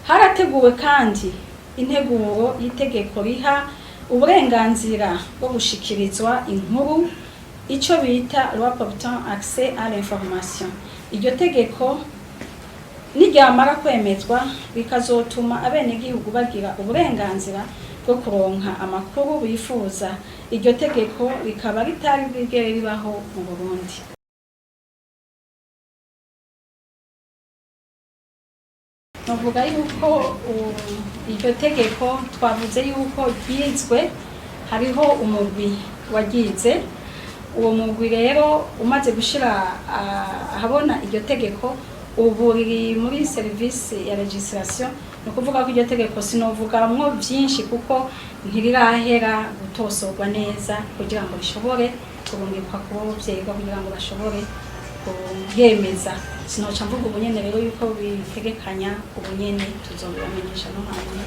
harateguwe kandi integuro y'itegeko riha uburenganzira bwo gushikirizwa inkuru ico bita loi portant accès à l'information. Iryo tegeko niryamara kwemezwa bikazotuma abenegihugu bagira uburenganzira bwo kuronka amakuru bifuza. Iryo tegeko rikaba ritari bwigere ribaho mu Burundi. Novuga yuko iryo tegeko twavuze yuko ryizwe hariho umugwi wagize. Uwo mugwi rero umaze gushira ahabona iryo tegeko ubu riri muri service ya legislation. No kuvuga ko iryo tegeko sinovugamwo byinshi kuko ntirirahera gutosorwa neza kugira ngo rishobore kurungikwa ku bavyeyi kugira ngo bashobore kuyemeza. Sinoca mvuga ubunyene rero yuko bitegekanya ubunyene tuzobamenyesha no hanyuma.